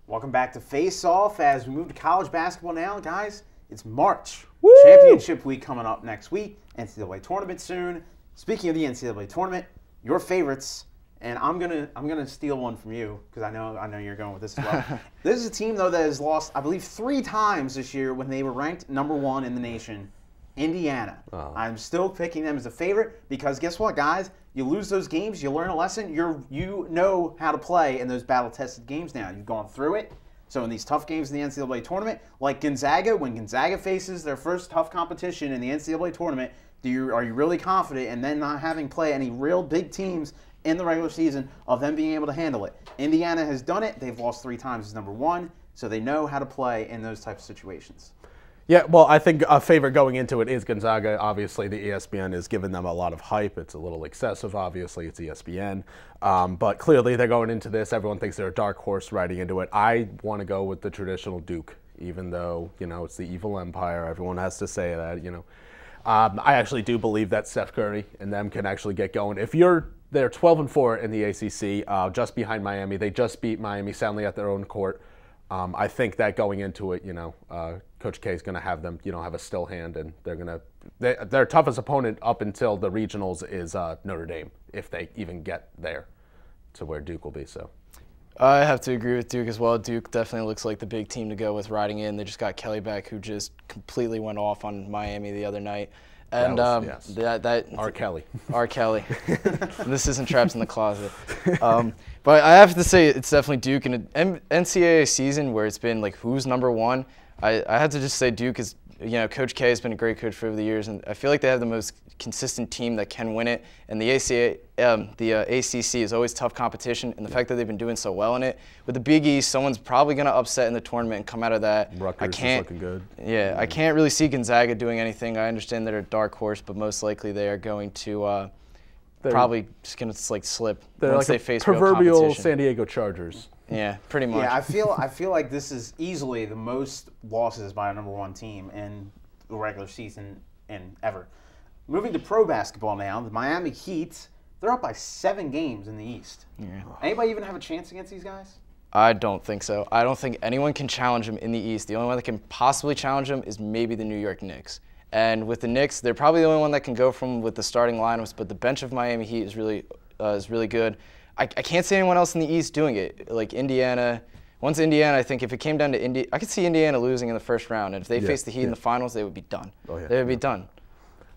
Welcome back to Face Off as we move to college basketball now, guys. It's March. Woo! Championship week coming up next week. NCAA tournament soon. Speaking of the NCAA tournament, your favorites, and I'm gonna steal one from you because I know you're going with this as well. This is a team though that has lost, I believe, 3 times this year when they were ranked #1 in the nation. Indiana. Oh. I'm still picking them as a favorite because guess what, guys? You lose those games, you learn a lesson. You know how to play in those battle-tested games now. You've gone through it. So in these tough games in the NCAA tournament, like Gonzaga, when Gonzaga faces their first tough competition in the NCAA tournament, are you really confident in then not having play any real big teams in the regular season of them being able to handle it? Indiana has done it. They've lost 3 times as #1, so they know how to play in those types of situations. Yeah, well, I think a favorite going into it is Gonzaga. Obviously, the ESPN is giving them a lot of hype. It's a little excessive, obviously. It's ESPN. But clearly, they're going into this. Everyone thinks they're a dark horse riding into it. I want to go with the traditional Duke, even though, it's the evil empire. Everyone has to say that, I actually do believe that Steph Curry and them can actually get going. They're 12-4 in the ACC, just behind Miami. They just beat Miami soundly at their own court. I think that going into it, Coach K is going to have them, have a still hand, and their toughest opponent up until the regionals is Notre Dame, if they even get there to where Duke will be. So, I have to agree with Duke as well. Duke definitely looks like the big team to go with riding in. They just got Kelly back, who just completely went off on Miami the other night. And yes. R. Kelly. R. Kelly. This isn't Traps in the Closet. But I have to say it's definitely Duke in an NCAA season where it's been like who's #1. I had to just say Duke is, Coach K has been a great coach for over the years, and I feel like they have the most consistent team that can win it. And the ACC is always tough competition, and the fact that they've been doing so well in it. With the Big East, someone's probably going to upset in the tournament and come out of that. Rutgers is looking good. Yeah, I can't really see Gonzaga doing anything. I understand they're a dark horse, but most likely they are going to probably just going to slip They're once like they face proverbial real competition. San Diego Chargers. Yeah, pretty much. Yeah, I feel like this is easily the most losses by a #1 team in the regular season in ever. Moving to pro basketball now, the Miami Heat, they're up by 7 games in the East. Yeah. Anybody even have a chance against these guys? I don't think so. I don't think anyone can challenge them in the East. The only one that can possibly challenge them is maybe the New York Knicks. And with the Knicks, they're probably the only one that can go from with the starting lineups, but the bench of Miami Heat is really good. I can't see anyone else in the East doing it. Like Indiana. Once Indiana, I think if it came down to Indy, I could see Indiana losing in the first round. And if they faced the Heat in the finals, they would be done. Oh, yeah. They would be done.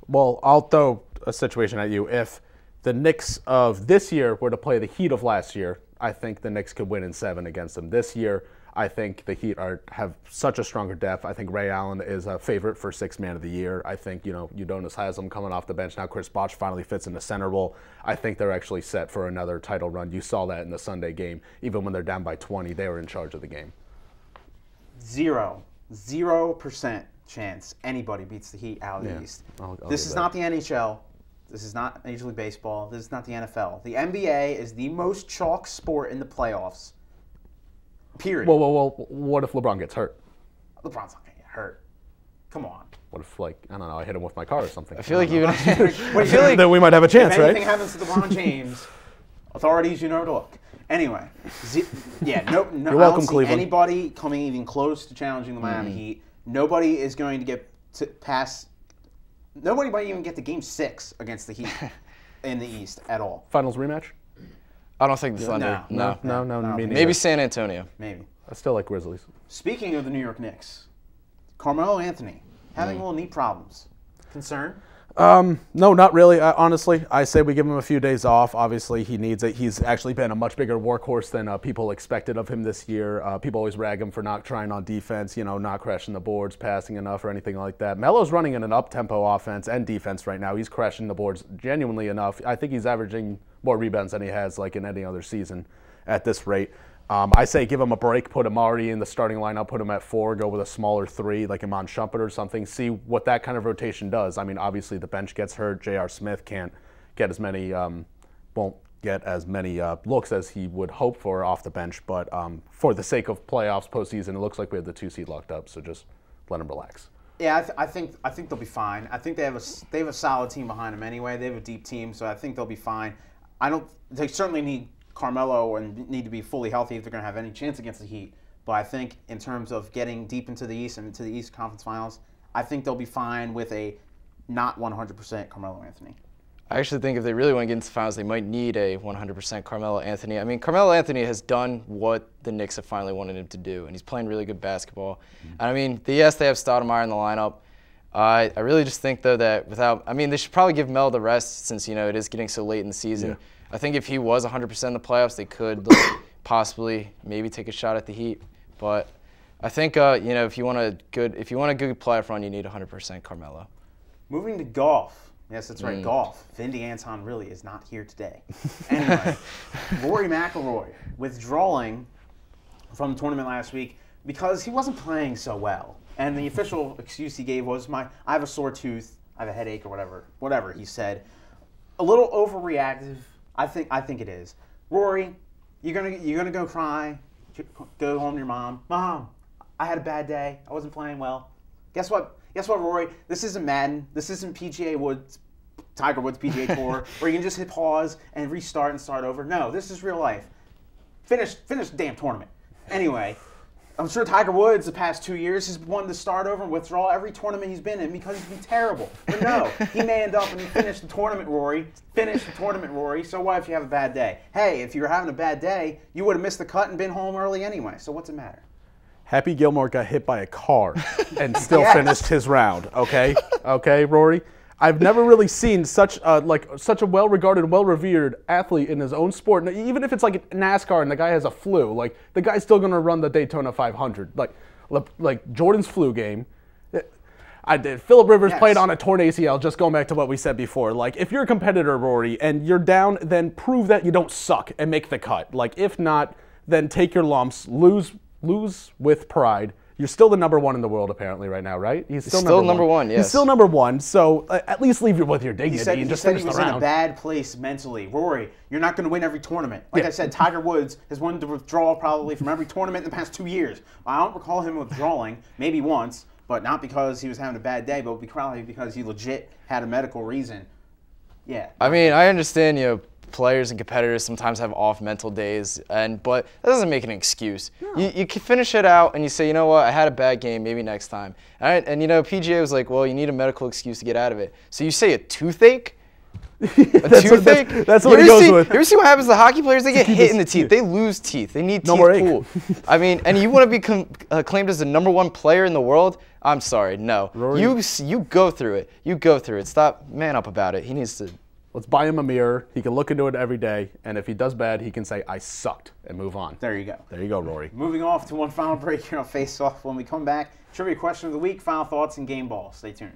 Well, I'll throw a situation at you. If the Knicks of this year were to play the Heat of last year, I think the Knicks could win in 7 against them. This year, I think the Heat have such a stronger depth. I think Ray Allen is a favorite for 6th man of the year. I think, Udonis Haslem coming off the bench. Now Chris Bosh finally fits in the center role. I think they're actually set for another title run. You saw that in the Sunday game. Even when they're down by 20, they were in charge of the game. 0% chance anybody beats the Heat out of the East. This is not the NHL. This is not Major League Baseball. This is not the NFL. The NBA is the most chalk sport in the playoffs. Period. Well, what if LeBron gets hurt? LeBron's not going to get hurt. Come on. What if, I don't know, I hit him with my car or something? I feel like even then we might have a chance, if right? anything happens to LeBron James, authorities, to look. Anyway, no, You're I welcome, don't see Cleveland. anybody coming even close to challenging the Miami Heat. Nobody is going to get past. Nobody might even get to Game 6 against the Heat in the East at all. Finals rematch? I don't think the Thunder. No. Maybe San Antonio. Maybe. I still like Grizzlies. Speaking of the New York Knicks, Carmelo Anthony having little knee problems. Concern? No, not really. Honestly, I say we give him a few days off. Obviously, he needs it. He's actually been a much bigger workhorse than people expected of him this year. People always rag him for not trying on defense, not crashing the boards, passing enough, or anything like that. Melo's running in an up-tempo offense and defense right now. He's crashing the boards genuinely enough. I think he's averaging more rebounds than he has in any other season at this rate. I say give him a break, put him already in the starting lineup, put him at 4, go with a smaller 3, like Iman Shumpert or something, see what that kind of rotation does. I mean, obviously the bench gets hurt. J.R. Smith can't get as many, won't get as many looks as he would hope for off the bench, but for the sake of playoffs, postseason, it looks like we have the 2 seed locked up, so just let him relax. Yeah, I think they'll be fine. I think they have a solid team behind them anyway. They have a deep team, so I think they'll be fine. They certainly need Carmelo and need to be fully healthy if they're going to have any chance against the Heat. But I think in terms of getting deep into the East and into the East Conference Finals, I think they'll be fine with a not 100% Carmelo Anthony. I actually think if they really want to get into the finals, they might need a 100% Carmelo Anthony. I mean, Carmelo Anthony has done what the Knicks have finally wanted him to do, and he's playing really good basketball. And I mean, yes, they have Stoudemire in the lineup. I really just think, though, that they should probably give Mel the rest since, it is getting so late in the season. Yeah. I think if he was 100% in the playoffs, they could possibly maybe take a shot at the Heat. But I think, if you want a good playoff run, you need 100% Carmelo. Moving to golf. Yes, that's right, golf. Vindy Anton really is not here today. Anyway, Rory McIlroy withdrawing from the tournament last week because he wasn't playing so well. And the official excuse he gave was, I have a sore tooth, I have a headache, or whatever he said. A little overreactive, I think it is. Rory, you're gonna go cry, go home to your mom. Mom, I had a bad day, I wasn't playing well. Guess what, Rory? This isn't Madden. This isn't Tiger Woods PGA Tour, where you can just hit pause and restart and start over. No, this is real life. Finish the damn tournament. Anyway, I'm sure Tiger Woods the past 2 years has wanted to start over and withdraw every tournament he's been in because he's been terrible. But no, he manned up and he finished the tournament, Rory. So what if you have a bad day? Hey, if you were having a bad day, you would have missed the cut and been home early anyway. So what's the matter? Happy Gilmore got hit by a car and still finished his round. Okay, Rory. I've never really seen such a well-regarded, well-revered athlete in his own sport. Even if it's like NASCAR and the guy has a flu, the guy's still going to run the Daytona 500. Like Jordan's flu game. Phillip Rivers played on a torn ACL. Just going back to what we said before. If you're a competitor, Rory, and you're down, then prove that you don't suck and make the cut. If not, then take your lumps, lose with pride. You're still the number one in the world, apparently, right now, right? He's still number one. Yes. He's still number one, so at least leave with your dignity and just finish the round. He was in a bad place mentally. Rory, you're not going to win every tournament. I said, Tiger Woods has wanted to withdraw probably from every tournament in the past 2 years. I don't recall him withdrawing, maybe once, but not because he was having a bad day, but probably because he legit had a medical reason. Yeah. I mean, I understand, players and competitors sometimes have off mental days, but that doesn't make an excuse. No. You can finish it out and you say, you know what, I had a bad game, maybe next time. And PGA was like, well, you need a medical excuse to get out of it. So you say a toothache? Toothache? That's what he goes with. You ever see what happens to hockey players? They get hit in the teeth. They lose teeth. They need teeth pulled. I mean, and you want to be claimed as the #1 player in the world? I'm sorry, no. Rory. You go through it. You go through it. Stop, man up about it. He needs to. Let's buy him a mirror. He can look into it every day, and if he does bad, he can say, I sucked, and move on. There you go. There you go, Rory. Moving off to one final break here on Face Off. When we come back, trivia question of the week, final thoughts, and game ball. Stay tuned.